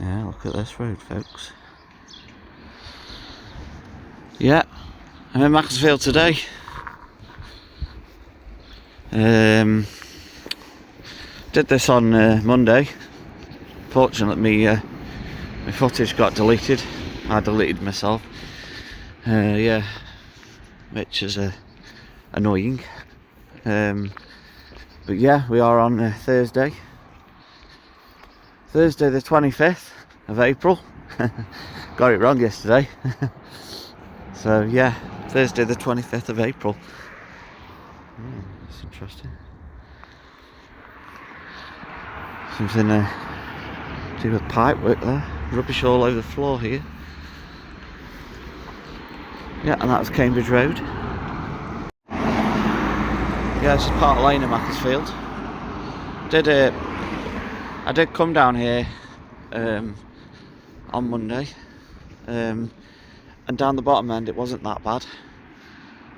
Yeah, look at this road, folks. Yeah, I'm in Macclesfield today. Did this on Monday. Fortunately, my footage got deleted. I deleted myself. Yeah, which is annoying. But yeah, we are on Thursday the 25th of April. Got it wrong yesterday. So yeah, Thursday the 25th of April. That's interesting. Something to do with pipe work there. Rubbish all over the floor here. Yeah, and that was Cambridge Road. Yeah, this is Park Lane in Macclesfield. I did come down here on Monday, and down the bottom end it wasn't that bad.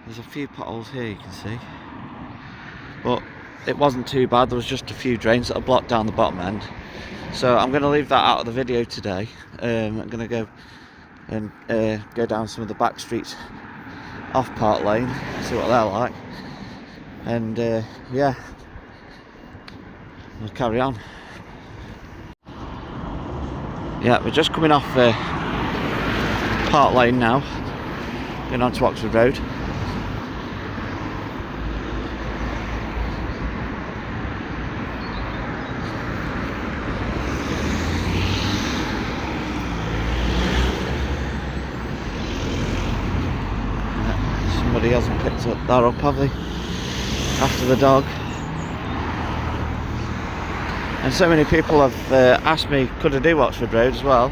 There's a few potholes here, you can see, but it wasn't too bad. There was just a few drains that are blocked down the bottom end. So I'm going to leave that out of the video today. I'm going to go and go down some of the back streets off Park Lane, see what they're like, and yeah, we'll carry on. Yeah, we're just coming off Park Lane now, going on to Oxford Road. Somebody hasn't picked that up, have they? After the dog. And so many people have asked me, could I do Oxford Road as well?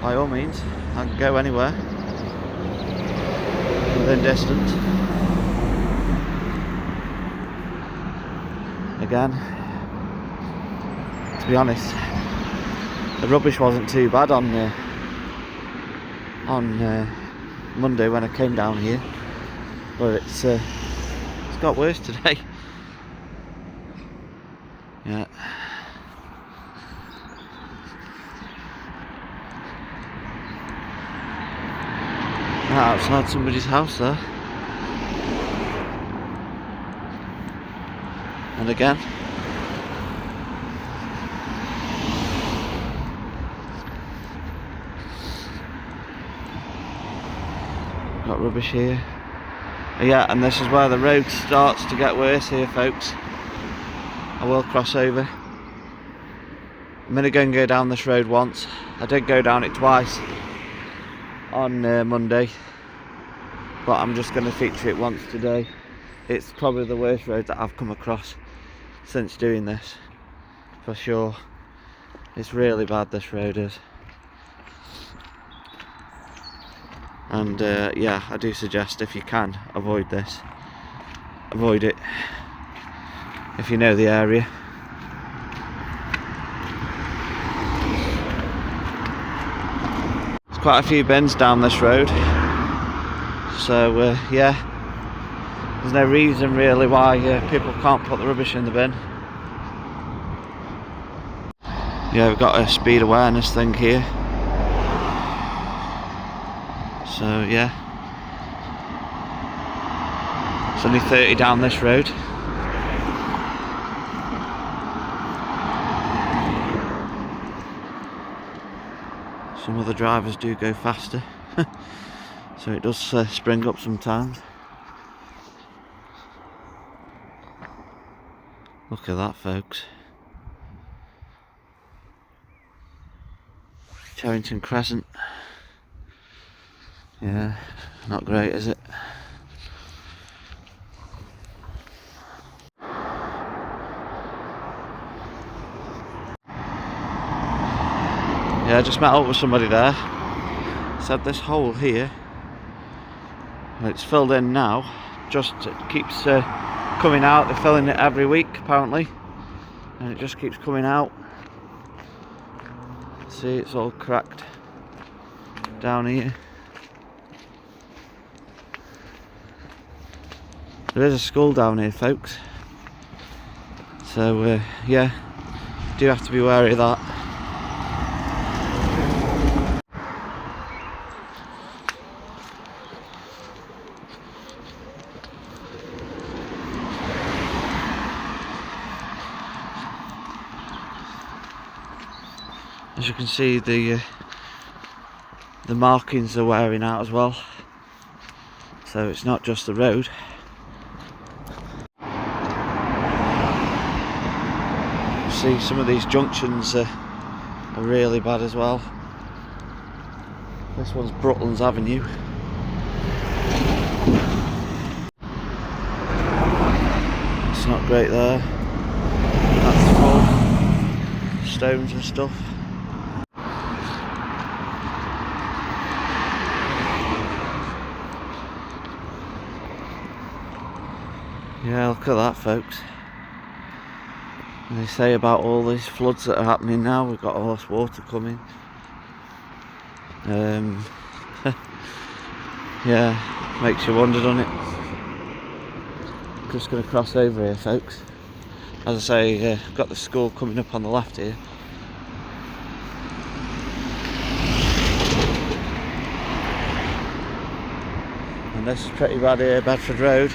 By all means, I can go anywhere within distance. Again, to be honest, the rubbish wasn't too bad on Monday when I came down here, but it's got worse today. Yeah. Outside somebody's house there. And again. Got rubbish here. Yeah, and this is where the road starts to get worse here, folks. I will cross over. I'm going to go down this road once. I did go down it twice on Monday, but I'm just going to feature it once today. It's probably the worst road that I've come across since doing this, for sure. It's really bad, this road is. And yeah, I do suggest, if you can avoid this, avoid it if you know the area. There's quite a few bins down this road, so yeah, there's no reason really why people can't put the rubbish in the bin. Yeah, we've got a speed awareness thing here, so yeah, it's only 30 down this road. Some of the drivers do go faster, so it does spring up sometimes. Look at that, folks. Charrington Crescent. Yeah, not great, is it? Yeah, I just met up with somebody there. Said this hole here, it's filled in now, just keeps coming out. They're filling it every week apparently, and it just keeps coming out. See, it's all cracked down here. There is a school down here, folks, so yeah, do have to be wary of that. As you can see, the markings are wearing out as well, so it's not just the road. See, some of these junctions are really bad as well. This one's Brutlands Avenue. It's not great there. That's full. Stones and stuff. Yeah, look at that, folks. And they say about all these floods that are happening now, we've got all this water coming. Yeah, makes you wonder, doesn't it? Just going to cross over here, folks. As I say, got the school coming up on the left here. And this is pretty bad here, Bedford Road.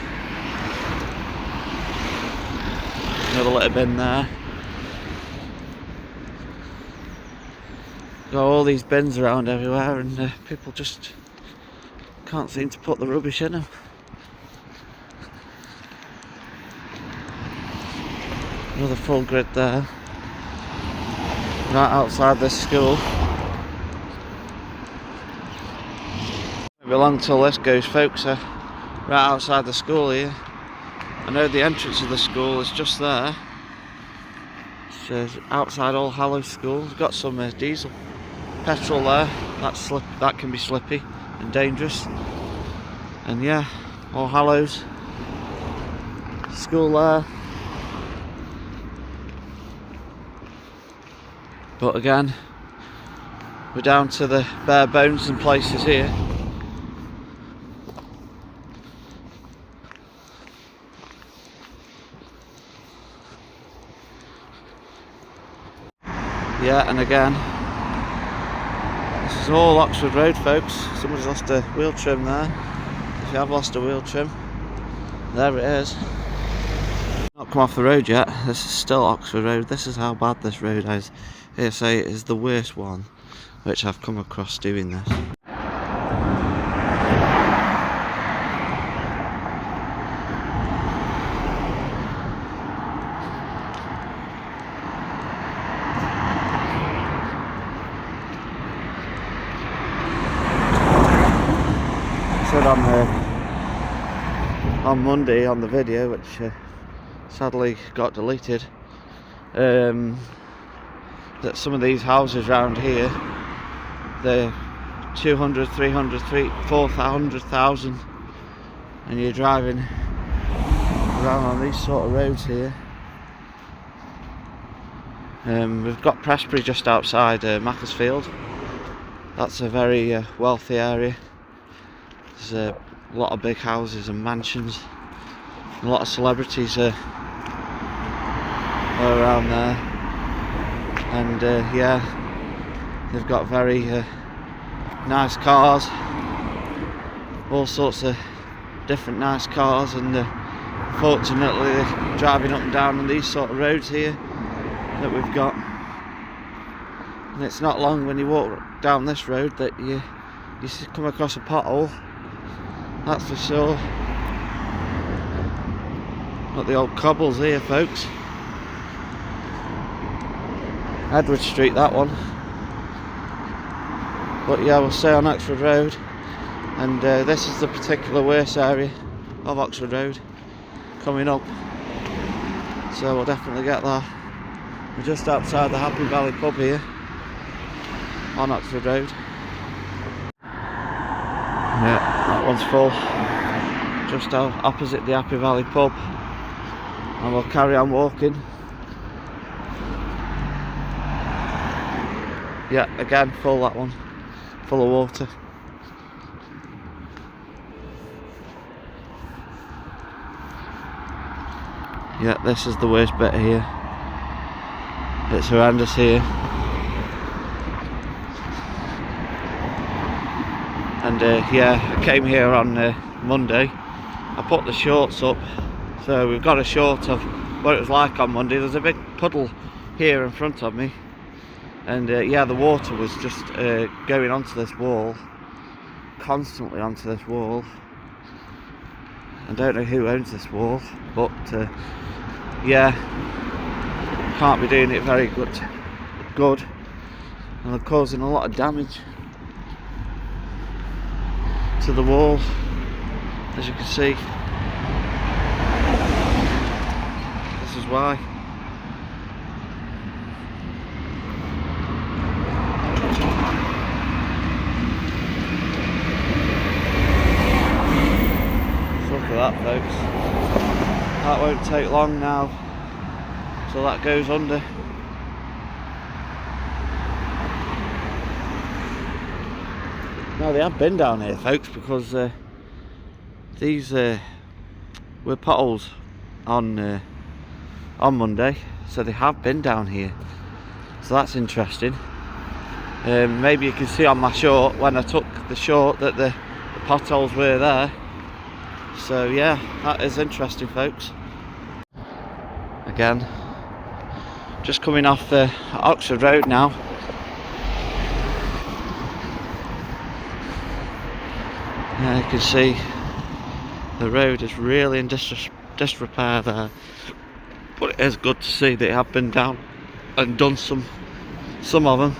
Another little bin there. Got all these bins around everywhere, and people just can't seem to put the rubbish in them. Another full grid there, right outside this school. Won't be long till this goes, folks. Right outside the school here. I know the entrance of the school is just there. It's outside All Hallows School. It's got some diesel petrol there. That can be slippy and dangerous. And yeah, All Hallows School there. But again, we're down to the bare bones and places here. Yeah, and again, this is all Oxford Road, folks. Somebody's lost a wheel trim there. If you have lost a wheel trim, there it is. Not come off the road yet. This is still Oxford Road. This is how bad this road is. Here, say it is the worst one which I've come across doing this. Said on Monday on the video, which sadly got deleted, that some of these houses around here, they're 200, 300, 400,000, and you're driving around on these sort of roads here. We've got Prestbury just outside Macclesfield. That's a very wealthy area. There's a lot of big houses and mansions. A lot of celebrities are around there. And yeah, they've got very nice cars, all sorts of different nice cars, and fortunately they're driving up and down on these sort of roads here that we've got. And it's not long when you walk down this road that you come across a pothole, that's for sure. Got the old cobbles here, folks. Edward Street, that one. But yeah, we'll stay on Oxford Road, and this is the particular worst area of Oxford Road coming up, so we'll definitely get there. We're just outside the Happy Valley pub here on Oxford Road. Yeah, that one's full, just opposite the Happy Valley pub, and we'll carry on walking. Yeah, again, full, that one, full of water. Yeah, this is the worst bit here. It's horrendous here. And yeah, I came here on Monday. I put the shorts up, so we've got a short of what it was like on Monday. There's a big puddle here in front of me. And yeah, the water was just going onto this wall, constantly onto this wall. I don't know who owns this wall, but yeah, can't be doing it very good, and they're causing a lot of damage to the wall, as you can see. This is why. Look at that, folks. That won't take long now till that goes under. Now they have been down here, folks, because these were potholes on Monday, so they have been down here. So that's interesting. Maybe you can see on my short when I took the short that the potholes were there. So yeah, that is interesting, folks. Again, just coming off Oxford Road now. You can see the road is really in disrepair there, but it is good to see they have been down and done some of them.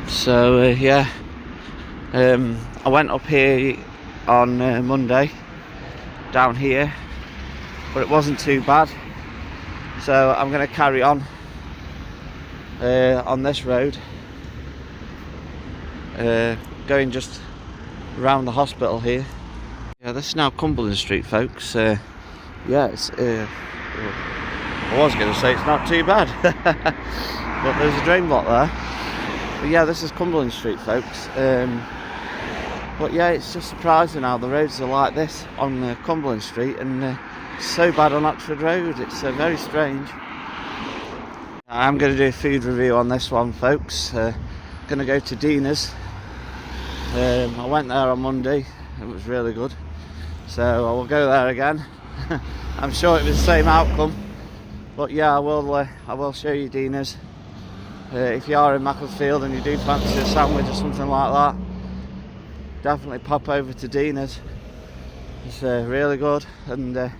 So yeah, I went up here on Monday, down here, but it wasn't too bad. So I'm going to carry on this road, going just around the hospital here. Yeah, this is now Cumberland Street, folks. Yeah, it's I was going to say it's not too bad, but there's a drain block there. But yeah, this is Cumberland Street, folks. But yeah, it's just surprising how the roads are like this on Cumberland Street, and so bad on Oxford Road. It's very strange. I'm going to do a food review on this one, folks. Going to go to Dina's. I went there on Monday. It was really good. So I will go there again. I'm sure it was the same outcome. But yeah, I will show you Dina's. If you are in Macclesfield and you do fancy a sandwich or something like that, definitely pop over to Dina's. It's really good. And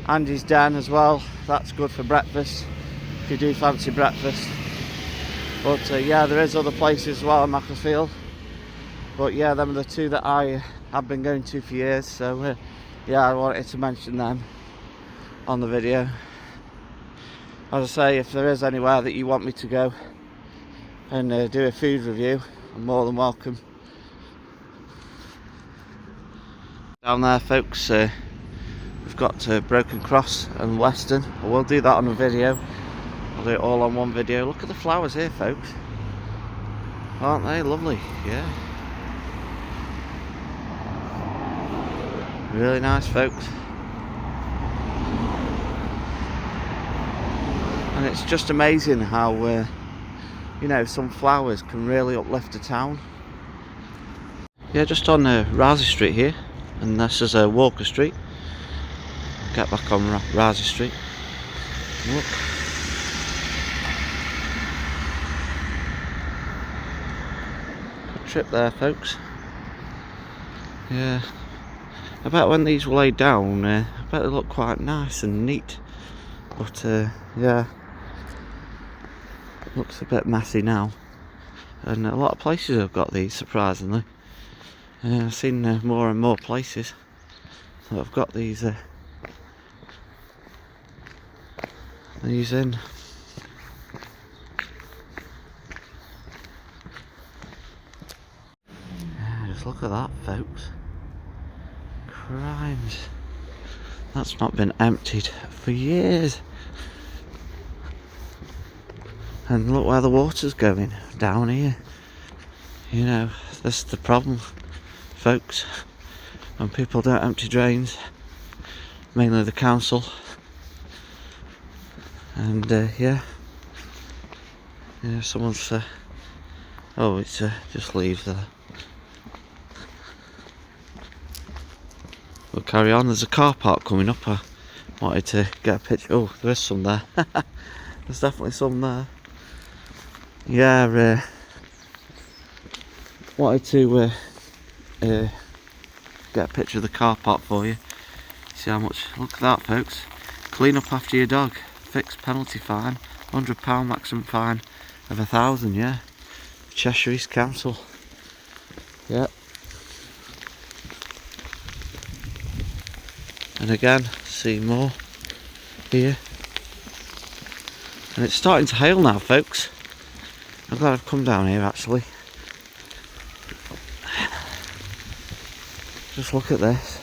Andy's Den as well. That's good for breakfast, if you do fancy breakfast. But yeah, there is other places as well in Macclesfield. But yeah, them are the two that I have been going to for years. So yeah, I wanted to mention them on the video. As I say, if there is anywhere that you want me to go and do a food review, I'm more than welcome. Down there, folks, we've got Broken Cross and Weston. I will do that on a video. I'll do it all on one video. Look at the flowers here, folks. Aren't they lovely? Yeah. Really nice, folks. And it's just amazing how, you know, some flowers can really uplift a town. Yeah, just on Rasey Street here, and this is Walker Street. Get back on Rasey Street. Look. Good trip there, folks. Yeah. I bet when these were laid down, I bet they look quite nice and neat. But yeah. Looks a bit messy now, and a lot of places have got these, surprisingly. I've seen more and more places that have got these in. Yeah, just look at that, folks. Crimes. That's not been emptied for years. And look where the water's going, down here. You know, this is the problem, folks. When people don't empty drains, mainly the council. And yeah, someone's oh, it's just leaves there. we'll carry on. There's a car park coming up. I wanted to get a picture. Oh, there is some there. There's definitely some there. Yeah, wanted to get a picture of the car park for you. See how much. Look at that, folks. Clean up after your dog. Fixed penalty fine. £100 maximum fine of 1,000. Yeah. Cheshire East Council. Yep. And again, see more here. And it's starting to hail now, folks. I'm glad I've come down here actually. Just look at this.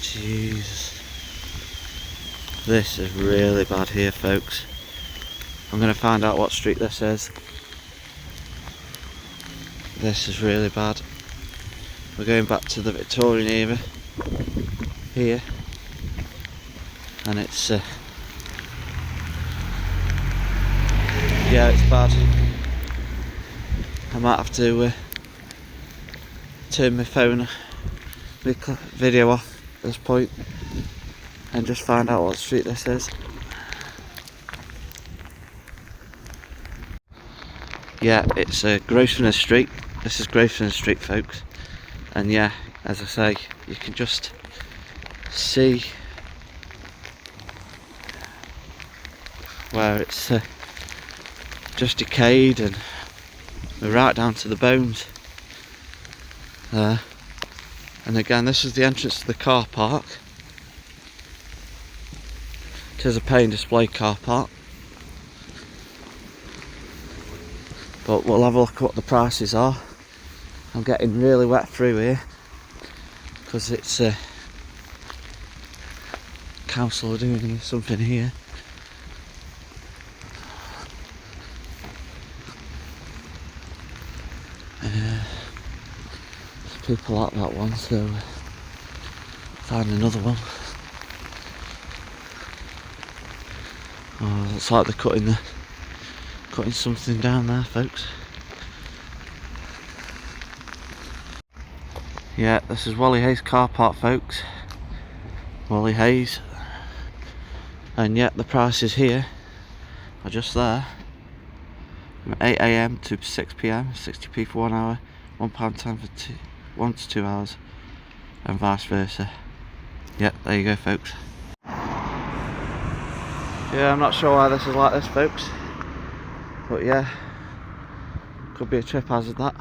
Jesus. This is really bad here, folks. I'm going to find out what street this is. This is really bad. We're going back to the Victorian era here, and it's yeah, it's bad. I might have to turn my phone, my video off at this point, and just find out what street this is. Yeah, it's Grosvenor Street. This is Grosvenor Street, folks. And yeah, as I say, you can just see where it's just decayed, and we're right down to the bones there. And again, this is the entrance to the car park. It is a pay and display car park, but we'll have a look at what the prices are. I'm getting really wet through here because it's council are doing something here. People like that one, so find another one. Oh, looks like they're cutting something down there, folks. Yeah, this is Wally Hayes car park, folks. Wally Hayes. And yet the prices here are just there. From 8 AM to 6 PM, 60p for 1 hour, £1.10 for 1 to 2 hours, and vice versa. Yep, there you go, folks. Yeah, I'm not sure why this is like this, folks, but yeah, could be a trip hazard, that.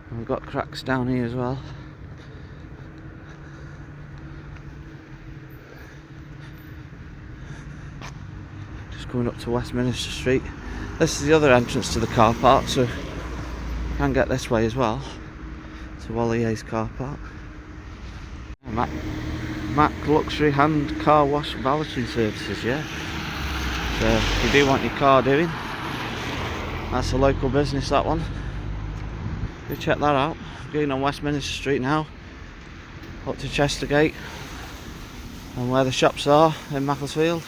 And we've got cracks down here as well. Just coming up to Westminster Street. This is the other entrance to the car park, so you can get this way as well to Wally Hayes car park. Mac Luxury Hand Car Wash Valeting Services, yeah. So if you do want your car doing, that's a local business, that one. Go check that out. Going on Westminster Street now, up to Chestergate, and where the shops are in Macclesfield.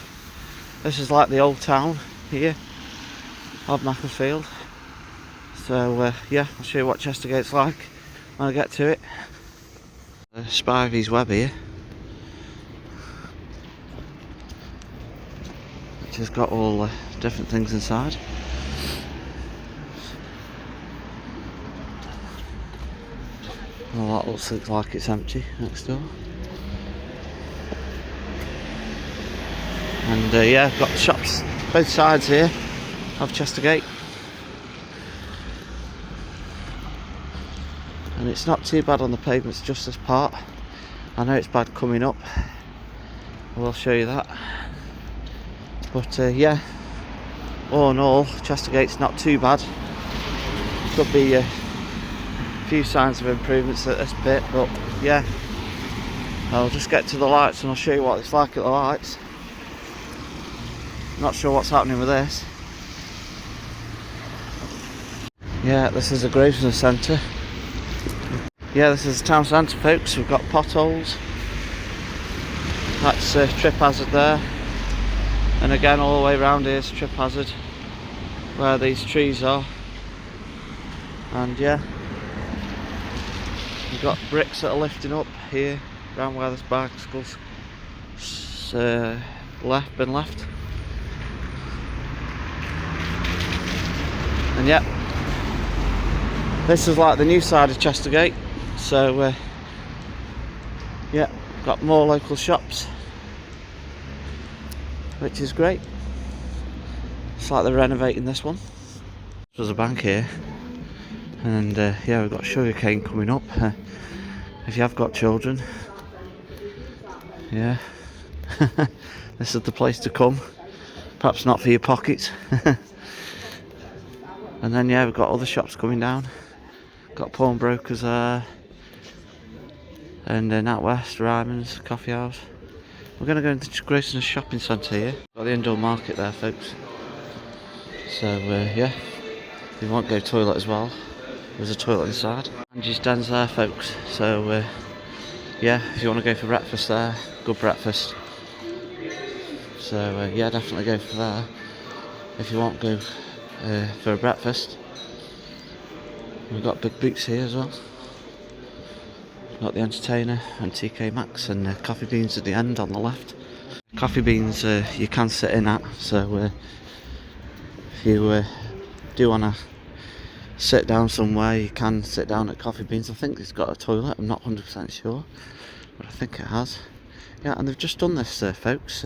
This is like the old town here of Macclesfield. So yeah, I'll show you what Chestergate's like when I get to it. Spivey's Web here, which has got all different things inside. Well, that looks like it's empty next door. And yeah, I've got shops both sides here of Chestergate. And it's not too bad on the pavements, just this part. I know it's bad coming up, I will show you that. But yeah, all in all, Chestergate's not too bad. Could be a few signs of improvements at this bit, but yeah, I'll just get to the lights and I'll show you what it's like at the lights. Not sure what's happening with this. Yeah, this is the Grosvenor Centre. Yeah, this is the town centre, folks. We've got Potholes. That's a trip hazard there. And again, all the way around here is trip hazard where these trees are. And yeah, we've got bricks that are lifting up here around where this bicycle's been left. And yeah, this is like the new side of Chestergate. So yeah, got more local shops, which is great. It's like they're renovating this one. There's a bank here, and yeah, we've got sugarcane coming up. If you have got children, yeah, this is the place to come. Perhaps not for your pockets. And then yeah, we've got other shops coming down. Got pawnbrokers there, and NatWest, Ryman's, Coffee House. We're going to go into Grayson's shopping centre here. Got the indoor market there, folks. So yeah, if you want to go toilet as well, there's a toilet inside. Angie's Den's there, folks. So yeah, if you want to go for breakfast there, good breakfast. So yeah, definitely go for there. If you want to go for a breakfast, we've got Big Boots here as well. We've got the Entertainer and TK Maxx, and Coffee Beans at the end on the left. Coffee Beans you can sit in at, so if you do want to sit down somewhere, you can sit down at Coffee Beans. I think it's got a toilet, I'm not 100% sure, but I think it has. Yeah, and they've just done this, folks.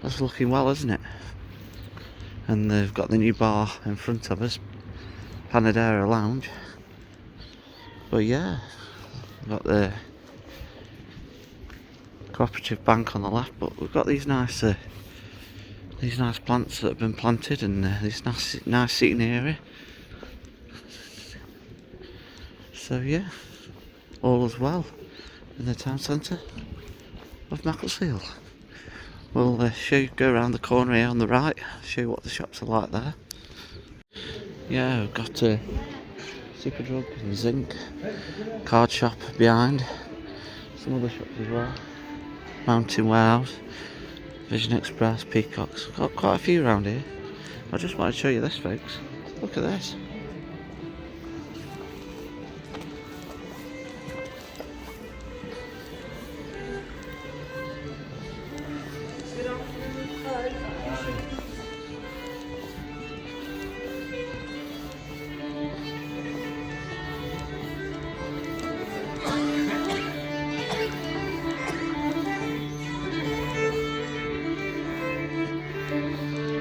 That's looking well, isn't it? And they've got the new bar in front of us, Panadera Lounge. But yeah, we've got the Cooperative Bank on the left, but we've got these nice plants that have been planted, and this nice seating area. So yeah, all is well in the town centre of Macclesfield. We'll go around the corner here on the right, show you what the shops are like there. Yeah, we've got Superdrug and Zinc, card shop behind, some other shops as well, Mountain Warehouse, Vision Express, Peacocks. Got quite a few around here. I just want to show you this, folks. Look at this.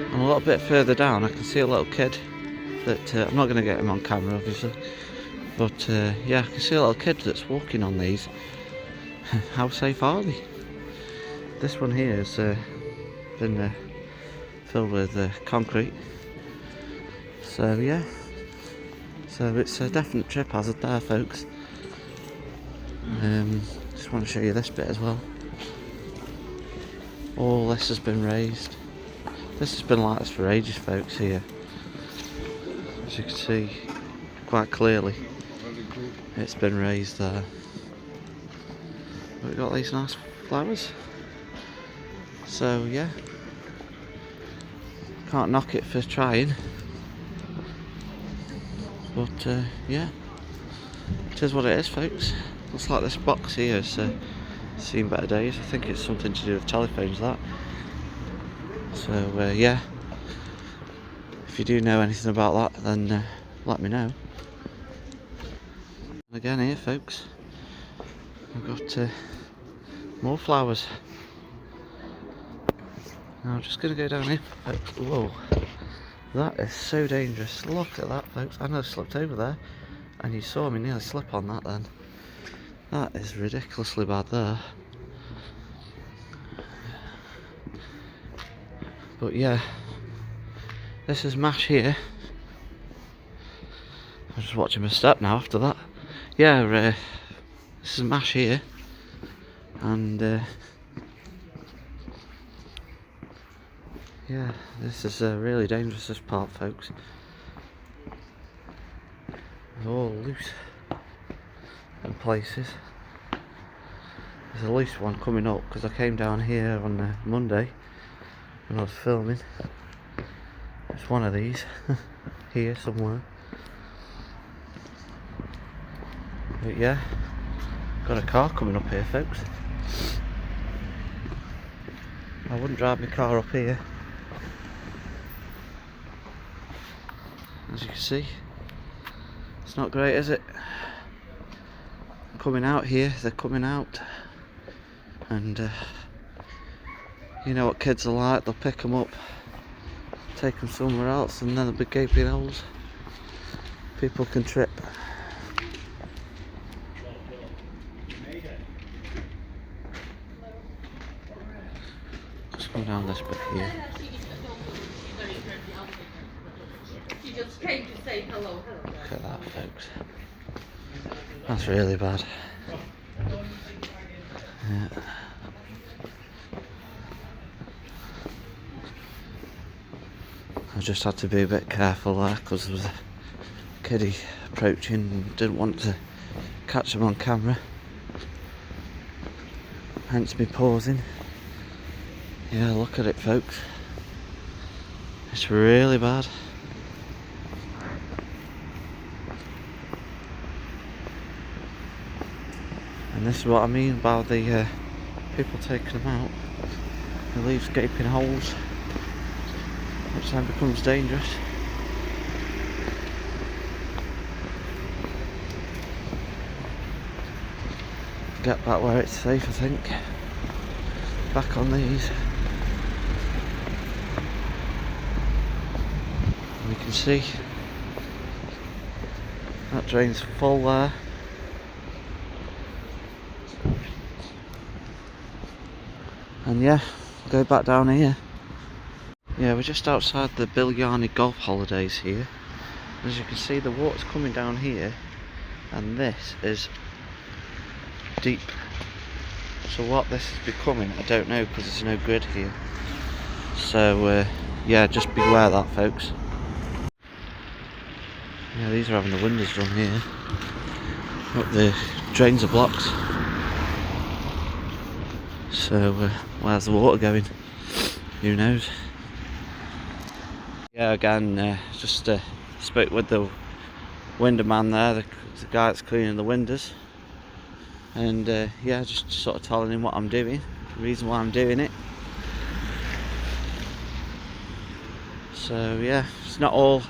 And a little bit further down I can see a little kid that I'm not going to get him on camera obviously, but yeah, I can see a little kid that's walking on these. How safe are they? This one here has been filled with concrete, so yeah, so it's a definite trip hazard there, folks. Just want to show you this bit as well. All this has been raised. This has been like this for ages, folks, here. As you can see quite clearly, it's been raised there. But we've got these nice flowers. So yeah, can't knock it for trying. But yeah, it is what it is, folks. Looks like this box here has seen better days. I think it's something to do with telephones, that. So yeah, if you do know anything about that, then let me know. And again here, folks, I've got more flowers. Now I'm just going to go down here, folks. Whoa, that is so dangerous. Look at that, folks. I nearly slipped over there, and you saw me nearly slip on that then. That is ridiculously bad there. But yeah, this is MASH here. I'm just watching my step now after that. Yeah, this is MASH here. And yeah, this is really dangerous, this part, folks. It's all loose in places. There's at least one coming up, because I came down here on Monday when I was filming. It's one of these here somewhere. But yeah, got a car coming up here, folks. I wouldn't drive my car up here. As you can see, it's not great, is it? Coming out here, they're coming out, and you know what kids are like, they'll pick them up, take them somewhere else, and then there'll be gaping holes. People can trip. Let's go down this bit here. She just came to say hello. Look at that, folks. That's really bad. Yeah. I just had to be a bit careful there, because there was a kiddie approaching and didn't want to catch him on camera. Hence me pausing. Yeah, look at it, folks. It's really bad. And this is what I mean about the people taking them out. It leaves gaping holes, which then becomes dangerous. Get back where it's safe, I think. Back on these. We can see that drain's full there. And yeah, go back down here. Yeah, we're just outside the Bilyani golf holidays here. As you can see, the water's coming down here, and this is deep. So what this is becoming, I don't know, because there's no grid here. So yeah, just beware that, folks. Yeah, these are having the windows done here. Look, the drains are blocked. So where's the water going? Who knows? Yeah, again, just spoke with the window man there, the guy that's cleaning the windows, and yeah, just sort of telling him what I'm doing, the reason why I'm doing it. So yeah, it's not all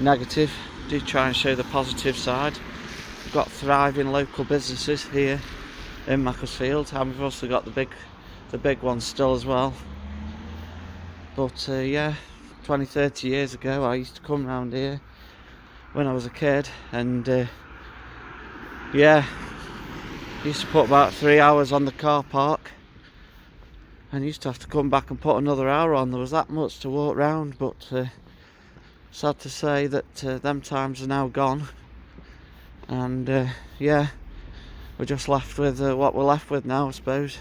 negative. Do try and show the positive side. We've got thriving local businesses here in Macclesfield, and we've also got the big ones still as well. But yeah, 20-30 years ago I used to come round here when I was a kid, and yeah, used to put about 3 hours on the car park, and used to have to come back and put another hour on. There was that much to walk round, but sad to say that them times are now gone, and yeah, we're just left with what we're left with now, I suppose.